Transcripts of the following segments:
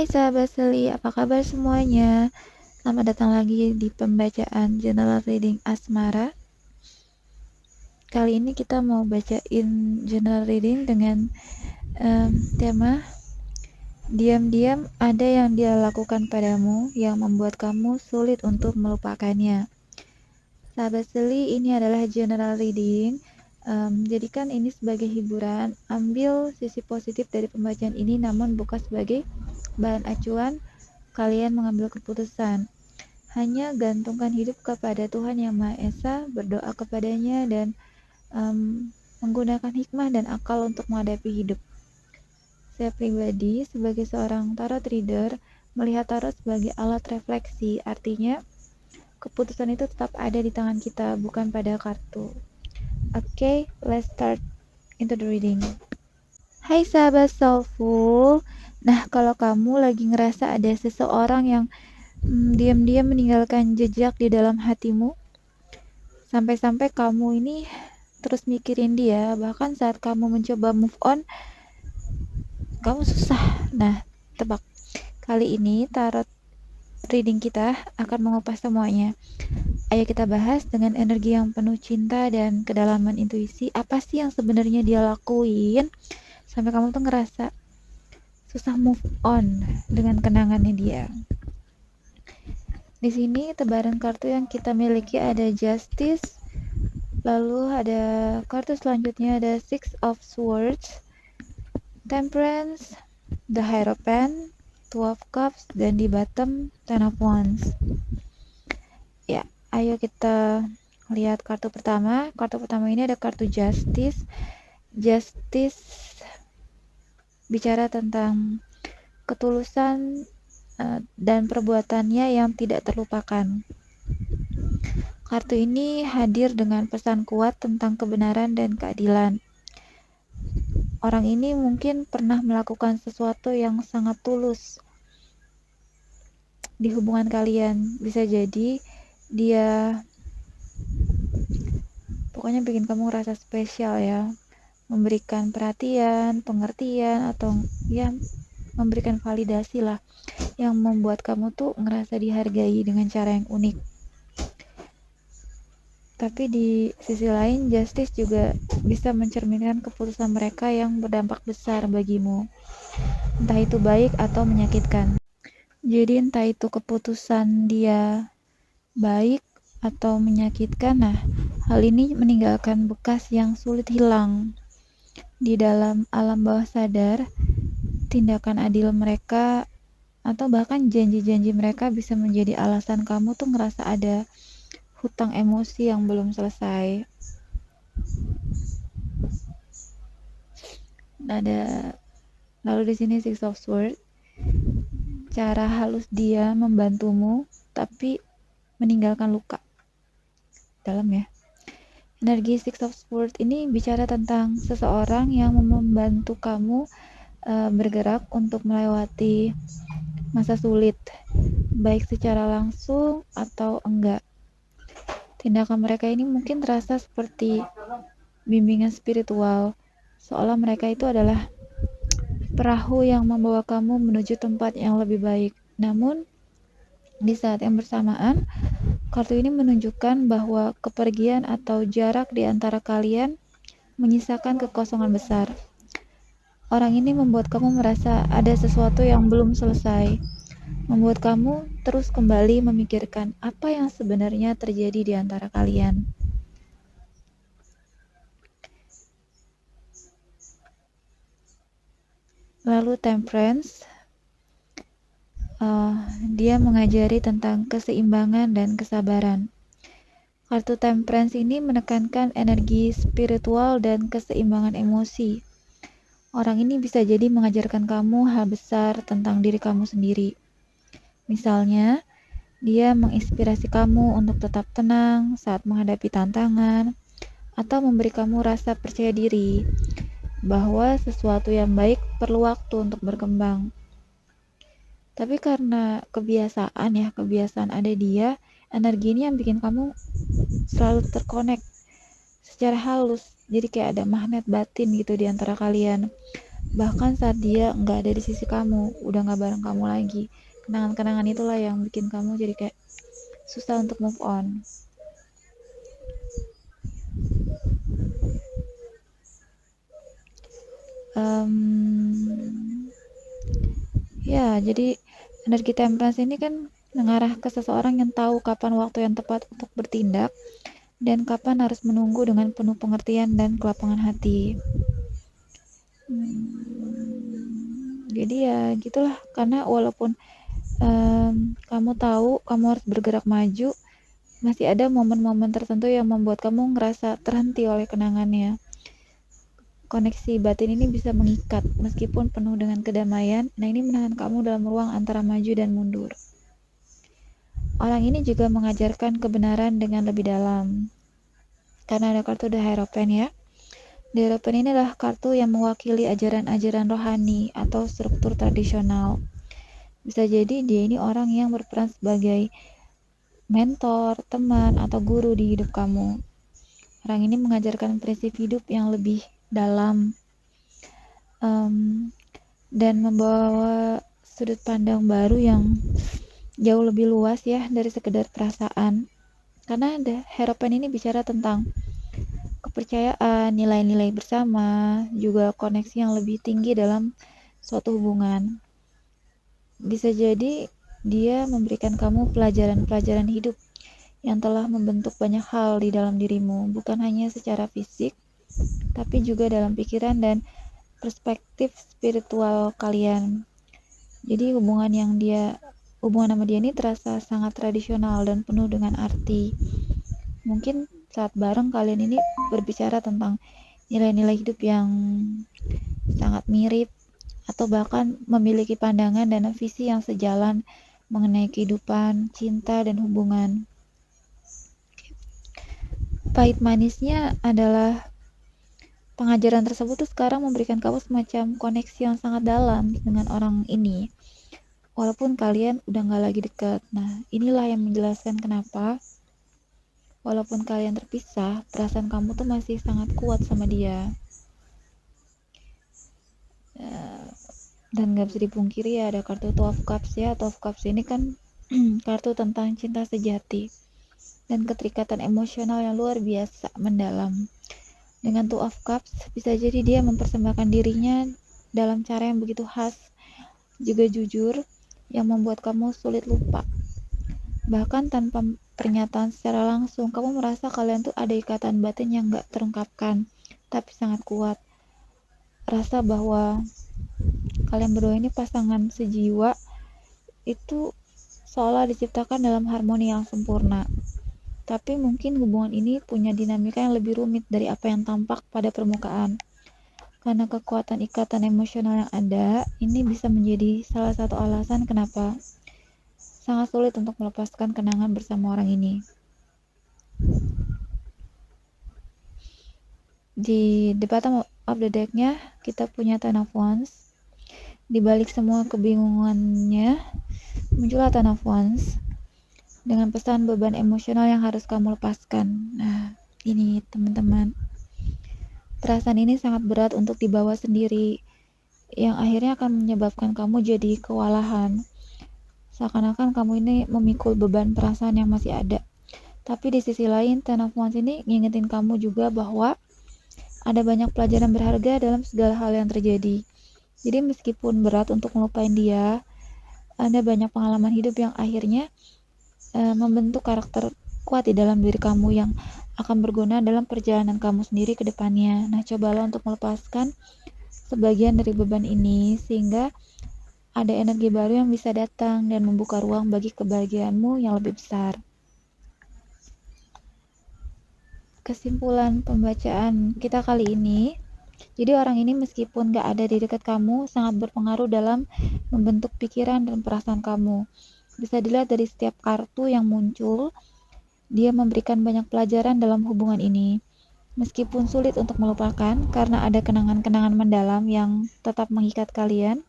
Hai sahabat Seli, apa kabar semuanya? Selamat datang lagi di pembacaan General Reading Asmara. Kali ini kita mau bacain General Reading dengan tema diam-diam ada yang dia lakukan padamu yang membuat kamu sulit untuk melupakannya. Sahabat Seli, ini adalah General Reading. Jadikan ini sebagai hiburan. Ambil sisi positif dari pembacaan ini, namun bukan sebagai bahan acuan kalian mengambil keputusan. Hanya gantungkan hidup kepada Tuhan Yang Maha Esa, berdoa kepadanya, dan menggunakan hikmah dan akal untuk menghadapi hidup. Saya pribadi sebagai seorang tarot reader melihat tarot sebagai alat refleksi, artinya keputusan itu tetap ada di tangan kita, bukan pada kartu. Okay, let's start into the reading. Hai sahabat soulful. Nah, kalau kamu lagi ngerasa ada seseorang yang diam-diam meninggalkan jejak di dalam hatimu, sampai-sampai kamu ini terus mikirin dia, bahkan saat kamu mencoba move on, kamu susah. Nah, tebak. Kali ini tarot reading kita akan mengupas semuanya. Ayo kita bahas dengan energi yang penuh cinta dan kedalaman intuisi, apa sih yang sebenarnya dia lakuin sampai kamu tuh ngerasa susah move on dengan kenangannya dia. Di sini tebaran kartu yang kita miliki ada Justice, lalu ada kartu selanjutnya ada Six of Swords, Temperance, The Hierophant, Two of Cups, dan di bottom Ten of Wands. Ya, ayo kita lihat kartu pertama. Kartu pertama ini ada kartu Justice. Justice bicara tentang ketulusan dan perbuatannya yang tidak terlupakan. Kartu ini hadir dengan pesan kuat tentang kebenaran dan keadilan. Orang ini mungkin pernah melakukan sesuatu yang sangat tulus di hubungan kalian. Bisa jadi dia pokoknya bikin kamu ngerasa spesial ya, memberikan perhatian, pengertian, atau ya memberikan validasi lah, yang membuat kamu tuh ngerasa dihargai dengan cara yang unik. Tapi di sisi lain, Justice juga bisa mencerminkan keputusan mereka yang berdampak besar bagimu, entah itu baik atau menyakitkan. Jadi entah itu keputusan dia baik atau menyakitkan, nah hal ini meninggalkan bekas yang sulit hilang. Di dalam alam bawah sadar, tindakan adil mereka atau bahkan janji-janji mereka bisa menjadi alasan kamu tuh ngerasa ada hutang emosi yang belum selesai. Lalu di sini Six of Swords, cara halus dia membantumu tapi meninggalkan luka dalam ya. Energi Six of Swords ini bicara tentang seseorang yang membantu kamu bergerak untuk melewati masa sulit, baik secara langsung atau enggak. Tindakan mereka ini mungkin terasa seperti bimbingan spiritual, seolah mereka itu adalah perahu yang membawa kamu menuju tempat yang lebih baik. Namun, di saat yang bersamaan, kartu ini menunjukkan bahwa kepergian atau jarak di antara kalian menyisakan kekosongan besar. Orang ini membuat kamu merasa ada sesuatu yang belum selesai, membuat kamu terus kembali memikirkan apa yang sebenarnya terjadi di antara kalian. Lalu Temperance, dia mengajari tentang keseimbangan dan kesabaran. Kartu Temperance ini menekankan energi spiritual dan keseimbangan emosi. Orang ini bisa jadi mengajarkan kamu hal besar tentang diri kamu sendiri. Misalnya, dia menginspirasi kamu untuk tetap tenang saat menghadapi tantangan, atau memberi kamu rasa percaya diri bahwa sesuatu yang baik perlu waktu untuk berkembang. Tapi karena kebiasaan ada dia, energi ini yang bikin kamu selalu terkonek secara halus. Jadi kayak ada magnet batin gitu di antara kalian. bahkan saat dia nggak ada di sisi kamu, udah nggak bareng kamu lagi. Kenangan-kenangan itulah yang bikin kamu jadi kayak susah untuk move on. Ya, jadi energi temperance ini kan mengarah ke seseorang yang tahu kapan waktu yang tepat untuk bertindak dan kapan harus menunggu dengan penuh pengertian dan kelapangan hati. Jadi ya gitulah, karena walaupun kamu tahu kamu harus bergerak maju, masih ada momen-momen tertentu yang membuat kamu ngerasa terhenti oleh kenangannya. Koneksi batin ini bisa mengikat meskipun penuh dengan kedamaian. Nah, ini menahan kamu dalam ruang antara maju dan mundur. Orang ini juga mengajarkan kebenaran dengan lebih dalam. Karena ada kartu The Hierophant ya. The Hierophant ini adalah kartu yang mewakili ajaran-ajaran rohani atau struktur tradisional. Bisa jadi dia ini orang yang berperan sebagai mentor, teman, atau guru di hidup kamu. Orang ini mengajarkan prinsip hidup yang lebih dalam dan membawa sudut pandang baru yang jauh lebih luas ya dari sekedar perasaan. Karena The Hierophant ini bicara tentang kepercayaan, nilai-nilai bersama, juga koneksi yang lebih tinggi dalam suatu hubungan. Bisa jadi dia memberikan kamu pelajaran-pelajaran hidup yang telah membentuk banyak hal di dalam dirimu, bukan hanya secara fisik, tapi juga dalam pikiran dan perspektif spiritual kalian. Jadi hubungan sama dia ini terasa sangat tradisional dan penuh dengan arti. Mungkin saat bareng kalian ini berbicara tentang nilai-nilai hidup yang sangat mirip, atau bahkan memiliki pandangan dan visi yang sejalan mengenai kehidupan, cinta, dan hubungan. Pahit manisnya adalah pengajaran tersebut tuh sekarang memberikan kamu semacam koneksi yang sangat dalam dengan orang ini, walaupun kalian udah gak lagi dekat. Nah, inilah yang menjelaskan kenapa walaupun kalian terpisah, perasaan kamu tuh masih sangat kuat sama dia. Dan gak bisa dipungkiri ya, ada kartu Two of Cups ya. Two of Cups ini kan kartu tentang cinta sejati dan keterikatan emosional yang luar biasa mendalam. Dengan Two of Cups, bisa jadi dia mempersembahkan dirinya dalam cara yang begitu khas, juga jujur, yang membuat kamu sulit lupa. Bahkan tanpa pernyataan secara langsung, kamu merasa kalian tuh ada ikatan batin yang gak terungkapkan, tapi sangat kuat. Rasa bahwa kalian berdua ini pasangan sejiwa, itu seolah diciptakan dalam harmoni yang sempurna. Tapi mungkin hubungan ini punya dinamika yang lebih rumit dari apa yang tampak pada permukaan. Karena kekuatan ikatan emosional yang ada, ini bisa menjadi salah satu alasan kenapa sangat sulit untuk melepaskan kenangan bersama orang ini. Di the bottom of the deck-nya, kita punya Ten of Wands. Di balik semua kebingungannya, muncullah Ten of Wands dengan pesan beban emosional yang harus kamu lepaskan. Nah, ini teman-teman, perasaan ini sangat berat untuk dibawa sendiri, yang akhirnya akan menyebabkan kamu jadi kewalahan. Seakan-akan kamu ini memikul beban perasaan yang masih ada. Tapi di sisi lain, Ten of Wands ini ngingetin kamu juga bahwa ada banyak pelajaran berharga dalam segala hal yang terjadi. Jadi meskipun berat untuk melupain dia, ada banyak pengalaman hidup yang akhirnya membentuk karakter kuat di dalam diri kamu yang akan berguna dalam perjalanan kamu sendiri ke depannya. Nah, cobalah untuk melepaskan sebagian dari beban ini sehingga ada energi baru yang bisa datang dan membuka ruang bagi kebahagiaanmu yang lebih besar. Kesimpulan pembacaan kita kali ini, jadi orang ini meskipun gak ada di dekat kamu, sangat berpengaruh dalam membentuk pikiran dan perasaan kamu. Bisa dilihat dari setiap kartu yang muncul, dia memberikan banyak pelajaran dalam hubungan ini. Meskipun sulit untuk melupakan karena ada kenangan-kenangan mendalam yang tetap mengikat kalian,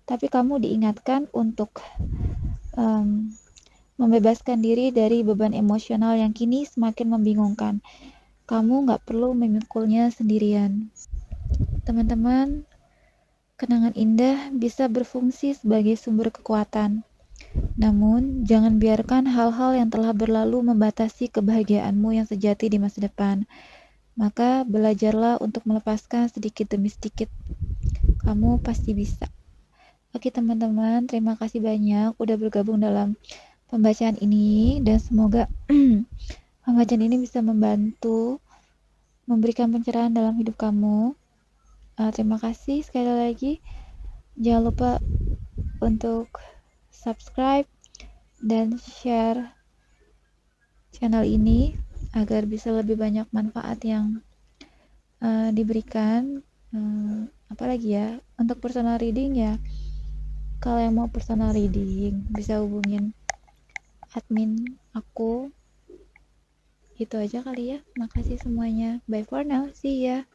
tapi kamu diingatkan untuk membebaskan diri dari beban emosional yang kini semakin membingungkan. Kamu gak perlu memikulnya sendirian. Teman-teman, Kenangan indah bisa berfungsi sebagai sumber kekuatan. Namun, jangan biarkan hal-hal yang telah berlalu membatasi kebahagiaanmu yang sejati di masa depan. Maka, belajarlah untuk melepaskan sedikit demi sedikit. Kamu pasti bisa. Oke teman-teman, terima kasih banyak udah bergabung dalam pembacaan ini, dan semoga pembacaan ini bisa membantu memberikan pencerahan dalam hidup kamu. Terima kasih sekali lagi. Jangan lupa untuk subscribe dan share channel ini agar bisa lebih banyak manfaat yang diberikan. Apalagi ya, untuk personal reading ya, kalau yang mau personal reading bisa hubungin admin aku. Itu aja kali ya. Makasih semuanya. Bye for now. See ya.